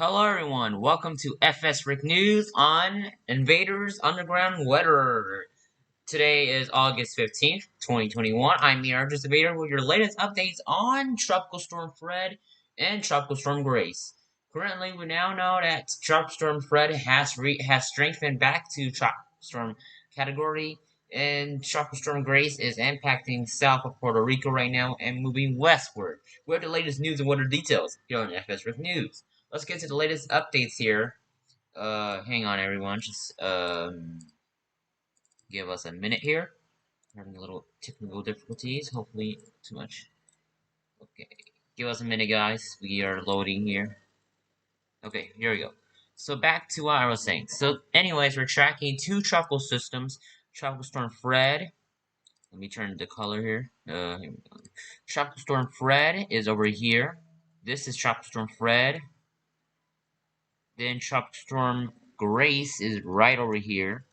Hello everyone, welcome to FSRickNews on Invaders Underground Weather. Today is August 15th, 2021. I'm the Argus Invader with your latest updates on Tropical Storm Fred and Tropical Storm Grace. Currently, we now know that Tropical Storm Fred has strengthened back to Tropical Storm category, and Tropical Storm Grace is impacting south of Puerto Rico right now and moving westward. We have the latest news and weather details here on FSRickNews. Let's get to the latest updates here. Hang on, everyone. Just give us a minute here. Having a little technical difficulties. Hopefully, too much. Okay, give us a minute, guys. We are loading here. Okay, here we go. So back to what I was saying. So, anyways, we're tracking two tropical systems. Tropical Storm Fred. Let me turn the color here. Here we go. Tropical Storm Fred is over here. This is Tropical Storm Fred. Then Tropical Storm Grace is right over here.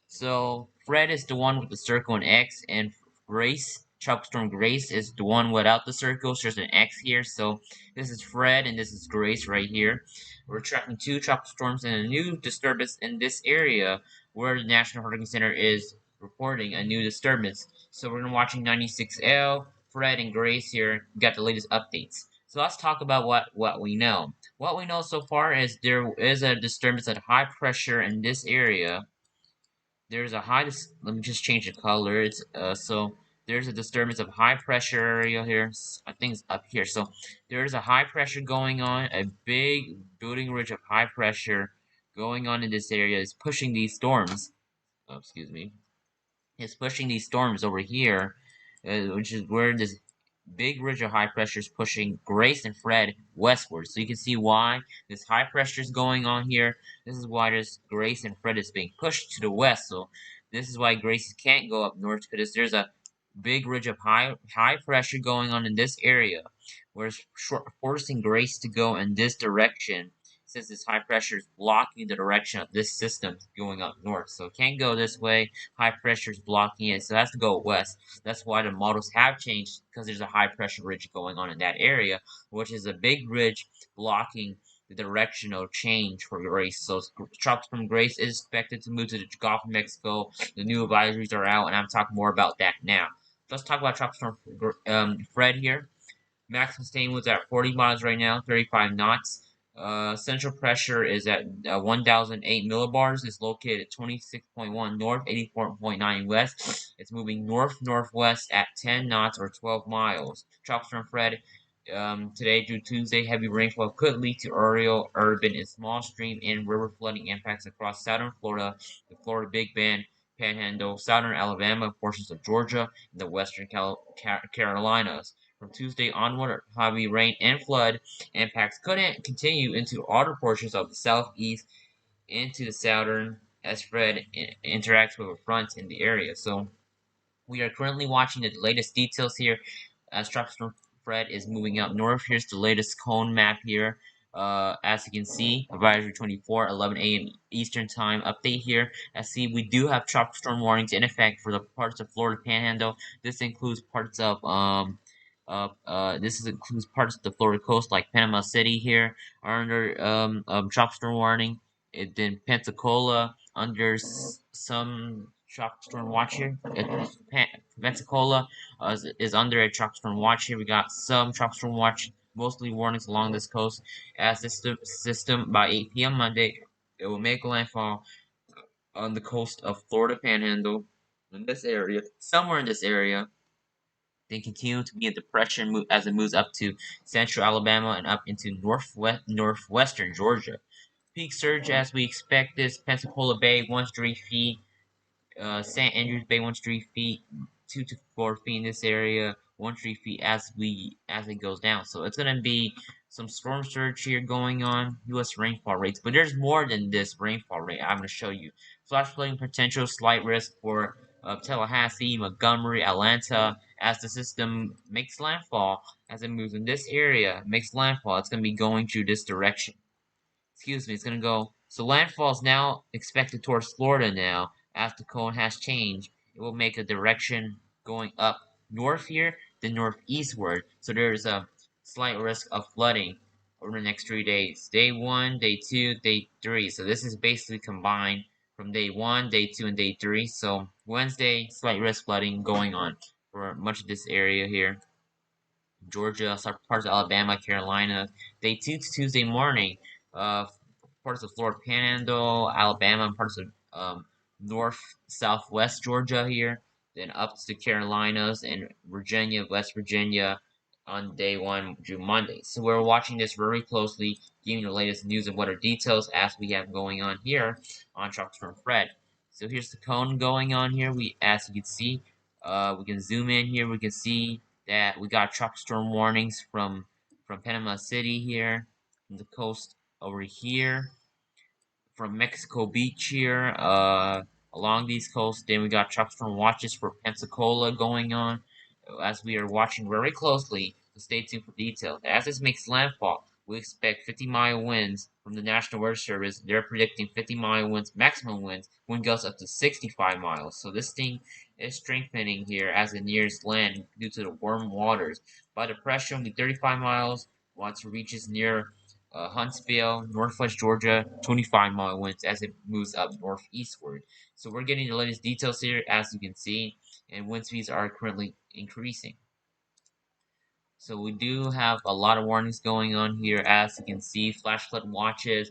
So Fred is the one with the circle and X, and Tropical Storm Grace is the one without the circle. So there's an X here. So this is Fred and this is Grace right here. We're tracking two tropical storms and a new disturbance in this area where the National Hurricane Center is reporting a new disturbance. So we're watching 96L, Fred and Grace here. Got the latest updates. So let's talk about what we know. What we know so far is there is a disturbance at high pressure in this area. There's a high. Let me just change the color. So there's a disturbance of high pressure area here. I think it's up here. So there's a high pressure going on. A big building ridge of high pressure going on in this area is pushing these storms. Oh, excuse me. It's pushing these storms over here, which is where this big ridge of high pressure is pushing Grace and Fred westward. So you can see why this high pressure is going on here. This is why this Grace and Fred is being pushed to the west. So this is why Grace can't go up north, because there's a big ridge of high pressure going on in this area, where it's forcing Grace to go in this direction. Since this high pressure is blocking the direction of this system going up north, so it can't go this way. High pressure is blocking it, so it has to go west. That's why the models have changed, because there's a high pressure ridge going on in that area, which is a big ridge blocking the directional change for Grace. So tropical storm Grace is expected to move to the Gulf of Mexico. The new advisories are out, and I'm talking more about that now. Let's talk about tropical storm Fred here. Maximum sustained winds at 40 miles right now, 35 knots. Central pressure is at 1,008 millibars. It's located at 26.1 north, 84.9 west. It's moving north-northwest at 10 knots or 12 miles. Tropical storm Fred today through Tuesday, heavy rainfall could lead to aerial, urban, and small stream and river flooding impacts across southern Florida, the Florida Big Bend, Panhandle, southern Alabama, portions of Georgia, and the western Carolinas. From Tuesday onward, heavy rain and flood impacts could continue into other portions of the southeast into the southern as Fred interacts with a front in the area. So we are currently watching the latest details here as Tropical Storm Fred is moving up north. Here's the latest cone map here. As you can see, advisory 24, 11 a.m. Eastern Time update here. As see, we do have tropical storm warnings in effect for the parts of Florida Panhandle. This includes parts of includes parts of the Florida coast like Panama City here are under tropical storm warning. Then Pensacola under some tropical storm watch here. Pensacola is under a tropical storm watch here. We got some tropical storm watch, mostly warnings along this coast. As this system by 8 p.m. Monday, it will make landfall on the coast of Florida Panhandle in this area, somewhere in this area. Then continue to be a depression as it moves up to central Alabama and up into northwestern Georgia. Peak surge as we expect this Pensacola Bay 1 to 3 feet, St. Andrews Bay 1 to 3 feet, 2 to 4 feet in this area, 1 to 3 feet as it goes down. So it's gonna be some storm surge here going on. U.S. rainfall rates, but there's more than this rainfall rate. I'm gonna show you. Flash flooding potential, slight risk for Tallahassee, Montgomery, Atlanta, as the system makes landfall, as it moves in this area, makes landfall. It's gonna be going through this direction. Excuse me, it's gonna go. So landfall is now expected towards Florida now. As the cone has changed, it will make a direction going up north here, then northeastward. So there's a slight risk of flooding over the next 3 days. Day 1, Day 2, Day 3. So this is basically combined from Day 1, Day 2, and Day 3. So Wednesday, slight risk flooding going on for much of this area here. Georgia, some parts of Alabama, Carolina. Day 2 to Tuesday morning, uh, parts of Florida Panhandle, Alabama, and parts of north, southwest Georgia here. Then up to the Carolinas and Virginia, West Virginia on day 1 June Monday. So we're watching this very closely, giving you the latest news and weather details as we have going on here on Tropical Storm Fred. So here's the cone going on here. As you can see, we can zoom in here. We can see that we got tropical storm warnings from Panama City here, from the coast over here, from Mexico Beach here, along these coasts. Then we got tropical storm watches for Pensacola going on, as we are watching very closely. So stay tuned for details. As this makes landfall, we expect 50-mile winds from the National Weather Service. They're predicting 50-mile winds, maximum winds, wind gusts up to 65 miles. So this thing is strengthening here as it nears land due to the warm waters. By the pressure, only 35 miles once it reaches near Huntsville, northwest Georgia, 25-mile winds as it moves up northeastward. So we're getting the latest details here, as you can see, and wind speeds are currently increasing. So we do have a lot of warnings going on here, as you can see, flash flood watches,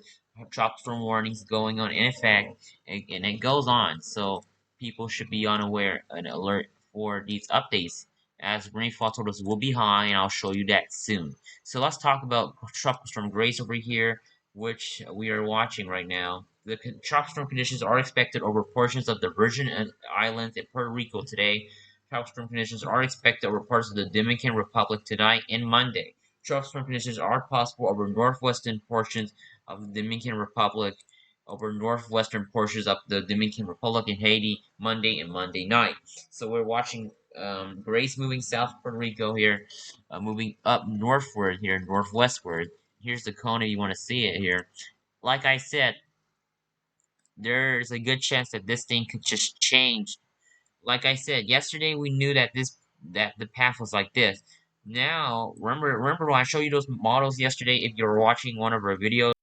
tropical storm warnings going on in effect, and it goes on. So people should be unaware and alert for these updates, as rainfall totals will be high, and I'll show you that soon. So let's talk about tropical storm Grace over here, which we are watching right now. The tropical storm conditions are expected over portions of the Virgin Islands and Puerto Rico today. Tropical storm conditions are expected over parts of the Dominican Republic tonight and Monday. Tropical storm conditions are possible over northwestern portions of the Dominican Republic, over northwestern portions of the Dominican Republic and Haiti Monday and Monday night. So we're watching Grace moving south Puerto Rico here, moving up northward here, northwestward. Here's the cone if you want to see it here. Like I said, there's a good chance that this thing could just change. Like I said, yesterday we knew that the path was like this. Now, remember when I showed you those models yesterday, if you were watching one of our videos,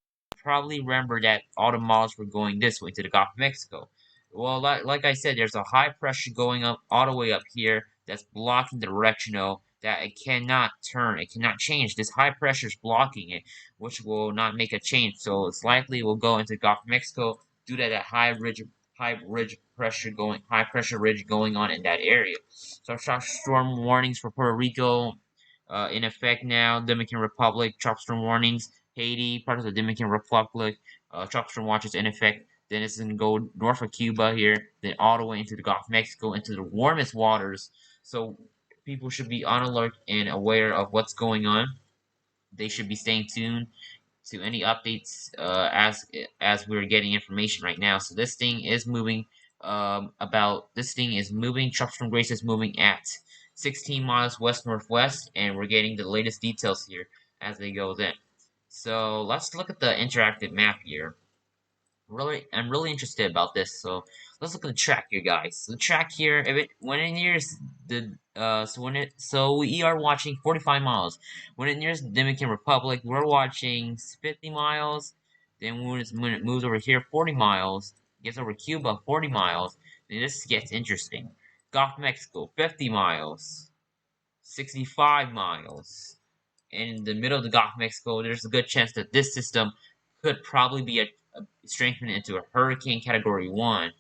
probably remember that all the models were going this way to the Gulf of Mexico. Well, like I said, there's a high pressure going up all the way up here that's blocking the directional that it cannot turn, it cannot change. This high pressure is blocking it, which will not make a change. So it's likely it will go into the Gulf of Mexico due to that high pressure ridge going on in that area. So storm warnings for Puerto Rico in effect now. Dominican Republic tropical storm warnings. Haiti, part of the Dominican Republic, tropical storm watches in effect. Then it's gonna go north of Cuba here, then all the way into the Gulf of Mexico, into the warmest waters. So people should be on alert and aware of what's going on. They should be staying tuned to any updates as we're getting information right now. So this thing is moving. This thing is moving. Tropical storm Grace is moving at 16 miles west northwest, and we're getting the latest details here as they go in. So let's look at the interactive map here. I'm really interested about this. So let's look at the track here, guys. The track here, if it when it nears the so we are watching 45 miles. When it nears the Dominican Republic, we're watching 50 miles. Then when it moves over here, 40 miles. Gets over Cuba, 40 miles. Then this gets interesting. Gulf of Mexico, 50 miles. 65 miles. In the middle of the Gulf of Mexico, there's a good chance that this system could probably be strengthened into a hurricane category 1,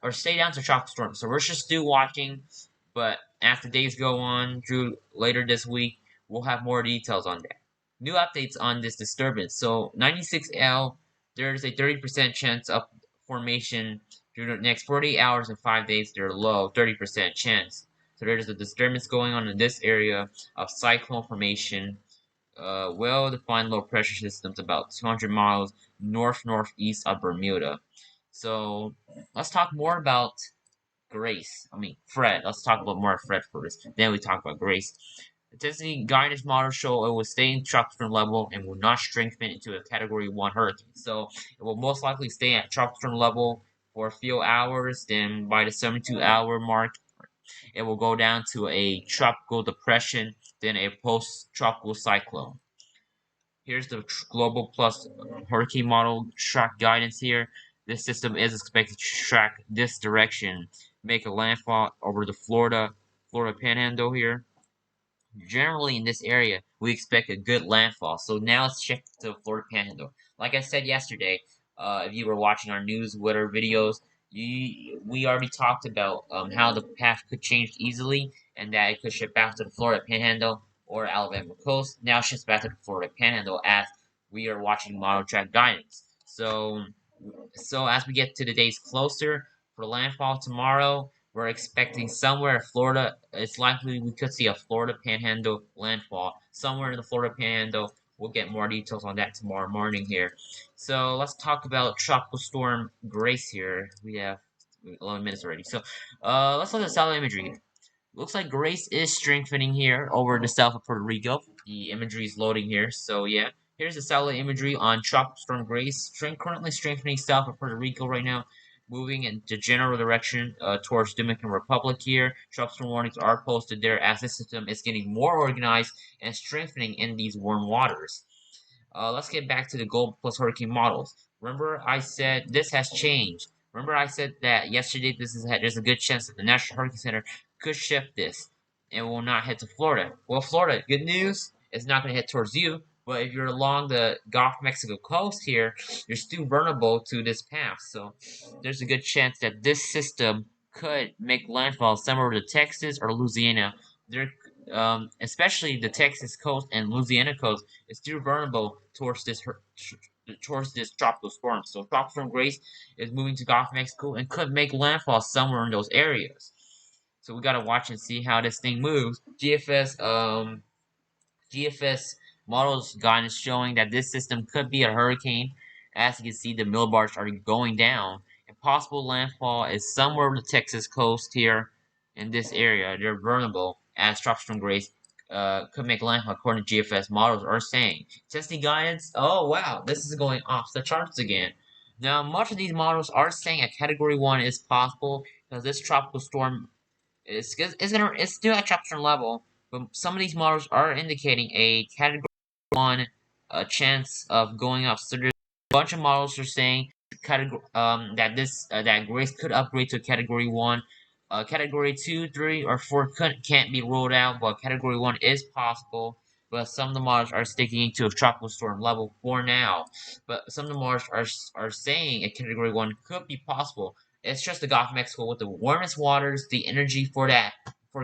or stay down to tropical storm. So we're just still watching, but as the days go on through later this week, we'll have more details on that. New updates on this disturbance. So 96L, there's a 30% chance of formation through the next 48 hours and 5 days. They're low, 30% chance. So there's a disturbance going on in this area of cyclone formation. Well-defined low-pressure systems about 200 miles northeast of Bermuda. So let's talk more about Fred. Let's talk about more of Fred first. Then we talk about Grace. The intensity guidance models show it will stay in tropical level and will not strengthen into a Category 1 hurricane. So it will most likely stay at tropical level for a few hours. Then by the 72-hour mark, it will go down to a tropical depression, then a post-tropical cyclone. Here's the global plus hurricane model track guidance here. This system is expected to track this direction, make a landfall over the Florida Panhandle here. Generally in this area, we expect a good landfall. So now let's shift to Florida Panhandle. Like I said yesterday, if you were watching our news weather videos, we already talked about how the path could change easily and that it could shift back to the Florida Panhandle or Alabama coast. Now it shifts back to the Florida Panhandle as we are watching model track guidance. So as we get to the days closer for landfall tomorrow, we're expecting somewhere in Florida. It's likely we could see a Florida Panhandle landfall somewhere in the Florida Panhandle. We'll get more details on that tomorrow morning here. So let's talk about Tropical Storm Grace here. We have 11 minutes already. So let's look at satellite imagery. Looks like Grace is strengthening here over the south of Puerto Rico. The imagery is loading here. So yeah, here's the satellite imagery on Tropical Storm Grace. Currently strengthening south of Puerto Rico right now, moving in the general direction towards Dominican Republic here. Tropical storm warnings are posted there as the system is getting more organized and strengthening in these warm waters. Let's get back to the Gold Plus Hurricane models. Remember, I said this has changed. Remember, I said that yesterday. There's a good chance that the National Hurricane Center could shift this and will not head to Florida. Well, Florida, good news. It's not going to head towards you. But if you're along the Gulf of Mexico coast here, you're still vulnerable to this path. So there's a good chance that this system could make landfall somewhere to Texas or Louisiana. There, especially the Texas coast and Louisiana coast is still vulnerable towards this tropical storm. So tropical storm Grace is moving to Gulf of Mexico and could make landfall somewhere in those areas. So we gotta watch and see how this thing moves. GFS models guidance showing that this system could be a hurricane. As you can see, the millibars are going down. And possible landfall is somewhere on the Texas coast here in this area. They're vulnerable as tropical storm Grace could make landfall according to GFS models are saying. Testing guidance. Oh wow, this is going off the charts again. Now, much of these models are saying a Category 1 is possible because this tropical storm it's still at tropical level, but some of these models are indicating a Category 1 chance of going up. So there's a bunch of models are saying that Grace could upgrade to Category 1. Category 2, 3, or 4 can't be ruled out, but Category 1 is possible. But some of the models are sticking to a tropical storm level for now. But some of the models are saying a Category 1 could be possible. It's just the Gulf of Mexico with the warmest waters. The energy for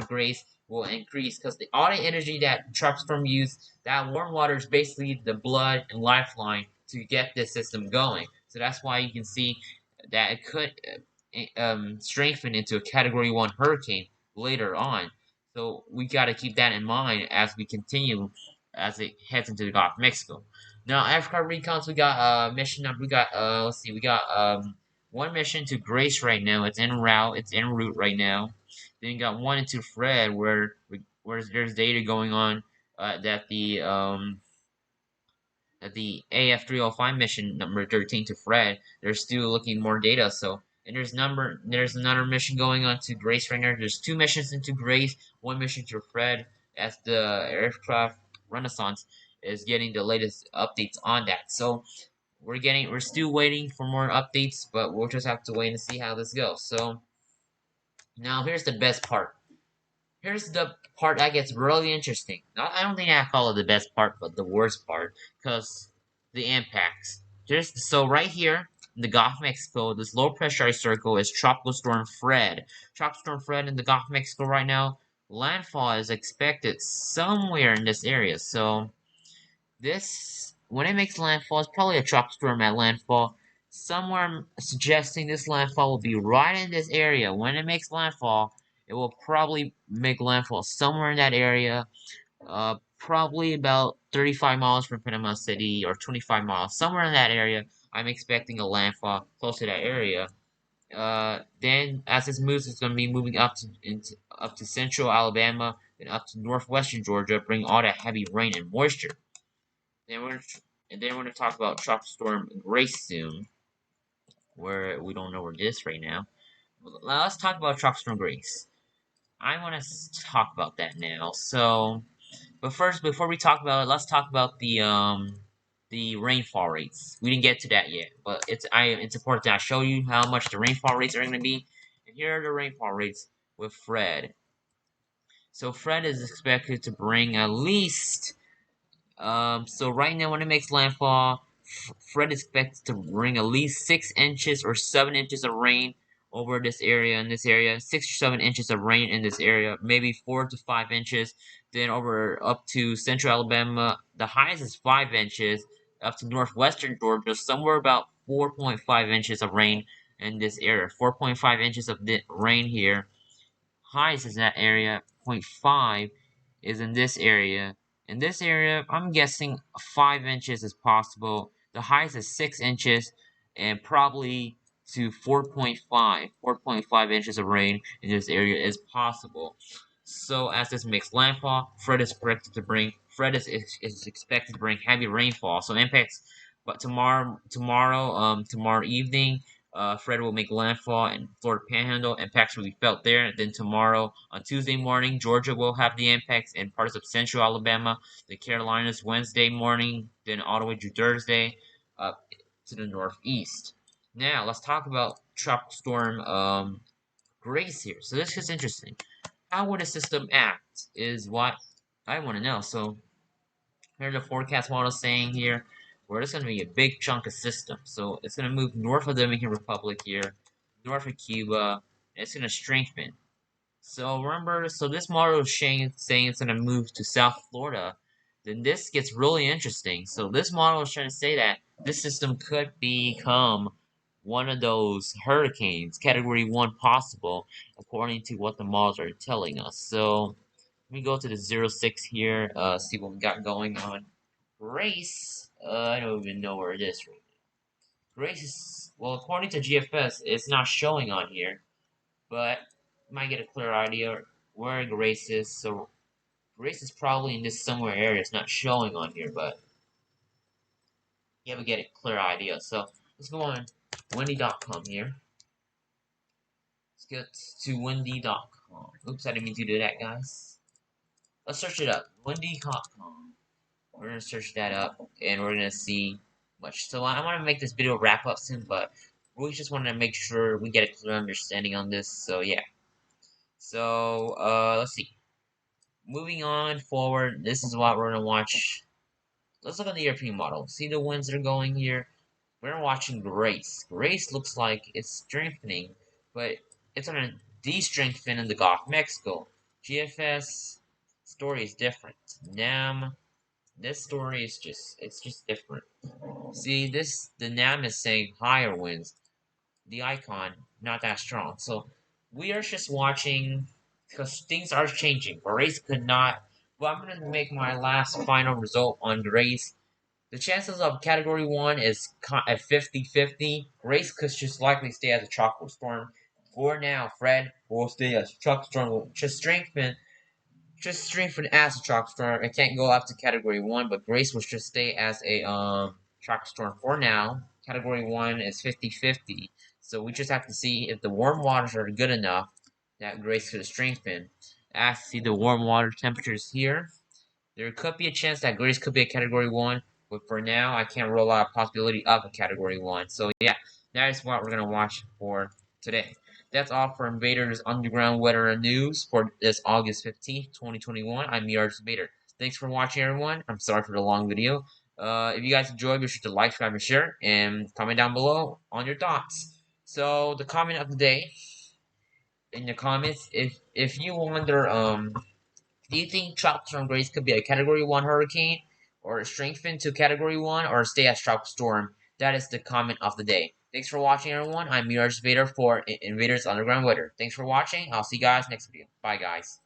Grace will increase because all the energy that tropical storm use, that warm water is basically the blood and lifeline to get this system going. So that's why you can see that it could strengthen into a Category 1 hurricane later on. So we got to keep that in mind as we continue as it heads into the Gulf of Mexico. Now, Africa recons, we got mission number. We got let's see, we got one mission to Grace right now. It's en route. It's en route right now. Then you got one into Fred, where there's data going on that the AF305 mission number 13 to Fred, they're still looking more data. So and there's another mission going on to Grace right now. There's two missions into Grace, one mission to Fred, as the aircraft Renaissance is getting the latest updates on that. So we're still waiting for more updates, but we'll just have to wait and see how this goes. So now here's the best part. Here's the part that gets really interesting. I don't think I call it the best part, but the worst part, because the impacts. So right here in the Gulf of Mexico, this low pressurized circle is Tropical Storm Fred. Tropical Storm Fred in the Gulf of Mexico right now. Landfall is expected somewhere in this area. So this, when it makes landfall, it's probably a tropical storm at landfall. Somewhere I'm suggesting this landfall will be right in this area. When it makes landfall, it will probably make landfall somewhere in that area. Probably about 35 miles from Panama City or 25 miles, somewhere in that area. I'm expecting a landfall close to that area. Then as this moves, it's going to be moving up to central Alabama and up to northwestern Georgia, bringing all that heavy rain and moisture. Then we're gonna talk about Tropical Storm Grace soon, where we don't know where it is right now. Now let's talk about Tropical Storm Grace. I want to talk about that now. So, but first, before we talk about it, let's talk about the the rainfall rates. We didn't get to that yet, but it's important that I show you how much the rainfall rates are going to be. And here are the rainfall rates with Fred. So Fred is expected to bring at least so right now when it makes landfall, Fred is expected to bring at least 6 inches or 7 inches of rain over this area. In this area, 6 or 7 inches of rain in this area, maybe 4 to 5 inches. Then over up to central Alabama, the highest is 5 inches. Up to northwestern Georgia, somewhere about 4.5 inches of rain in this area. 4.5 inches of rain here. Highest is that area. Point 0.5 is in this area. In this area, I'm guessing 5 inches is possible. The highest is 6 inches and probably to 4.5. 4.5 inches of rain in this area is possible. So as this makes landfall, Fred is expected to bring heavy rainfall. So impacts, but tomorrow evening, Fred will make landfall in Florida Panhandle. Impacts will be felt there. Then tomorrow, on Tuesday morning, Georgia will have the impacts in parts of central Alabama, the Carolinas Wednesday morning, then all the way to Thursday, up to the northeast. Now, let's talk about Tropical Storm Grace here. So this is interesting. How would a system act is what I want to know. So here's the forecast model saying here, where there's going to be a big chunk of system. So it's going to move north of the Dominican Republic here, north of Cuba, and it's going to strengthen. So remember, so this model is saying it's going to move to South Florida. Then this gets really interesting. So this model is trying to say that this system could become one of those hurricanes, Category 1 possible, according to what the models are telling us. So let me go to the 06 here, see what we got going on. Grace, I don't even know where it is right now. Grace is, well, according to GFS, it's not showing on here, but you might get a clear idea where Grace is. So Grace is probably in this somewhere area. It's not showing on here, but you have to get a clear idea. So let's go on windy.com here. Let's get to windy.com. Oops, I didn't mean to do that, guys. Let's search it up. Windy.com. We're gonna search that up, and we're gonna see much. So I want to make this video wrap up soon, but we just want to make sure we get a clear understanding on this. So yeah. So let's see. Moving on forward, this is what we're gonna watch. Let's look at the European model. See the winds that are going here. We're watching Grace. Grace looks like it's strengthening, but it's gonna de-strengthen in the Gulf of Mexico. GFS story is different. NAM. This story is just different. See, the NAM is saying higher winds. The icon, not that strong. So, we are just watching, because things are changing. Grace could not, well, I'm going to make my last final result on Grace. The chances of Category 1 is at 50-50. Grace could just likely stay as a tropical storm. For now, Fred will stay as a tropical storm, will just strengthen as a tropical storm. It can't go up to Category 1, but Grace will just stay as a tropical storm for now. Category 1 is 50-50. So we just have to see if the warm waters are good enough that Grace could strengthen. As see the warm water temperatures here, there could be a chance that Grace could be a Category 1, but for now, I can't rule out a possibility of a Category 1. So yeah, that is what we're going to watch for today. That's all for Invader's Underground Weather and News for this August 15th, 2021. I'm Invader. Thanks for watching, everyone. I'm sorry for the long video. If you guys enjoyed, be sure to like, subscribe, and share, and comment down below on your thoughts. So the comment of the day in the comments, if you wonder, do you think Tropical Storm Grace could be a Category 1 hurricane, or strengthen to Category 1, or stay as Tropical Storm? That is the comment of the day. Thanks for watching, everyone. I'm Invader for Invader's Underground Weather. Thanks for watching. I'll see you guys next video. Bye, guys.